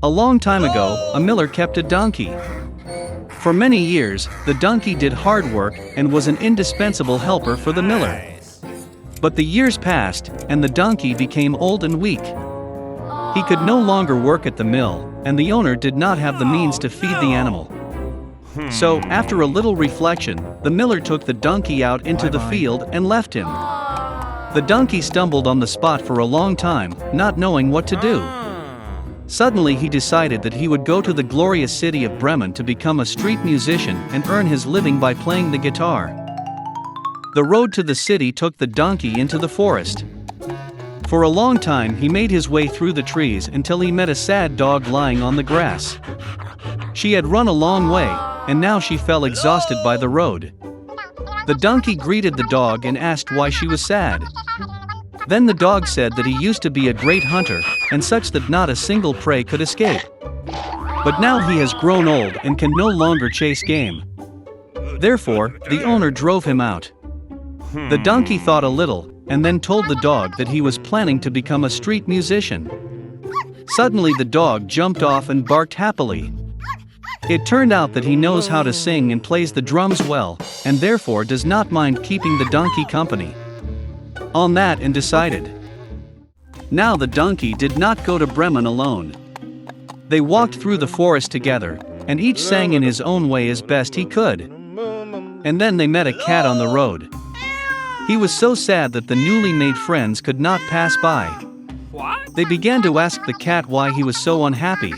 A long time ago, a miller kept a donkey. For many years, the donkey did hard work and was an indispensable helper for the miller. But the years passed, and the donkey became old and weak. He could no longer work at the mill, and the owner did not have the means to feed the animal. So, after a little reflection, the miller took the donkey out into the field and left him. The donkey stumbled on the spot for a long time, not knowing what to do. Suddenly he decided that he would go to the glorious city of Bremen to become a street musician and earn his living by playing the guitar. The road to the city took the donkey into the forest. For a long time he made his way through the trees until he met a sad dog lying on the grass. She had run a long way, and now she fell exhausted by the road. The donkey greeted the dog and asked why she was sad. Then the dog said that he used to be a great hunter, and such that not a single prey could escape. But now he has grown old and can no longer chase game. Therefore, the owner drove him out. The donkey thought a little, and then told the dog that he was planning to become a street musician. Suddenly the dog jumped off and barked happily. It turned out that he knows how to sing and plays the drums well, and therefore does not mind keeping the donkey company. On that and decided. Now the donkey did not go to Bremen alone. They walked through the forest together, and each sang in his own way as best he could. And then they met a cat on the road. He was so sad that the newly made friends could not pass by. They began to ask the cat why he was so unhappy.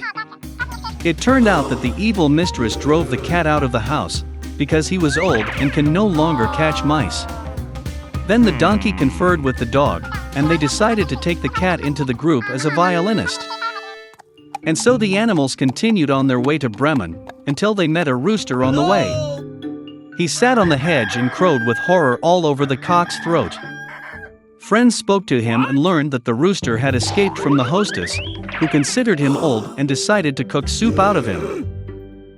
It turned out that the evil mistress drove the cat out of the house, because he was old and can no longer catch mice. Then the donkey conferred with the dog, and they decided to take the cat into the group as a violinist. And so the animals continued on their way to Bremen, until they met a rooster on the way. He sat on the hedge and crowed with horror all over the cock's throat. Friends spoke to him and learned that the rooster had escaped from the hostess, who considered him old and decided to cook soup out of him.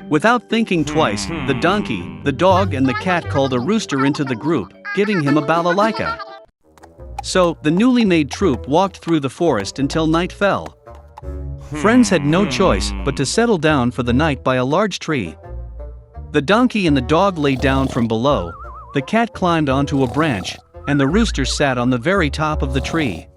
Without thinking twice, the donkey, the dog and the cat called a rooster into the group, giving him a balalaika. So, the newly made troupe walked through the forest until night fell. Friends had no choice but to settle down for the night by a large tree. The donkey and the dog lay down from below, the cat climbed onto a branch, and the rooster sat on the very top of the tree.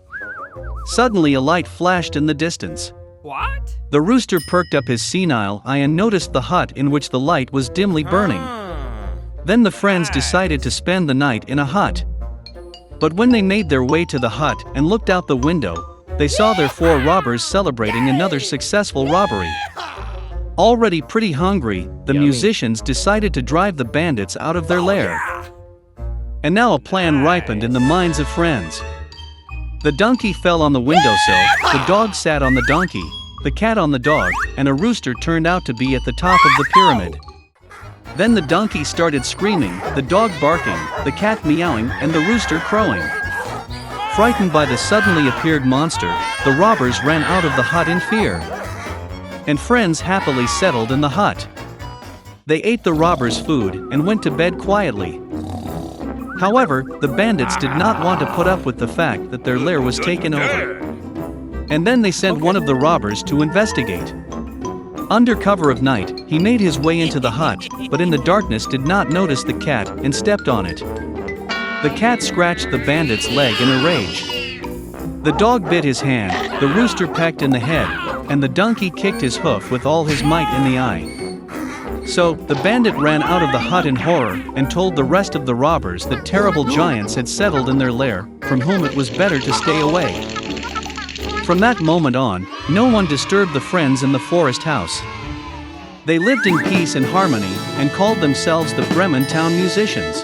Suddenly a light flashed in the distance. What? The rooster perked up his senile eye and noticed the hut in which the light was dimly burning. Then the friends decided to spend the night in a hut. But when they made their way to the hut and looked out the window, they saw their four robbers celebrating another successful robbery. Already pretty hungry, the musicians decided to drive the bandits out of their lair. And now a plan ripened in the minds of friends. The donkey fell on the windowsill, the dog sat on the donkey, the cat on the dog, and a rooster turned out to be at the top of the pyramid. Then the donkey started screaming, the dog barking, the cat meowing, and the rooster crowing. Frightened by the suddenly appeared monster, the robbers ran out of the hut in fear. And friends happily settled in the hut. They ate the robbers' food and went to bed quietly. However, the bandits did not want to put up with the fact that their lair was taken over. And then they sent one of the robbers to investigate. Under cover of night, he made his way into the hut, but in the darkness did not notice the cat and stepped on it. The cat scratched the bandit's leg in a rage. The dog bit his hand, the rooster pecked in the head, and the donkey kicked his hoof with all his might in the eye. So, the bandit ran out of the hut in horror and told the rest of the robbers that terrible giants had settled in their lair, from whom it was better to stay away. From that moment on, no one disturbed the friends in the forest house. They lived in peace and harmony and called themselves the Bremen Town Musicians.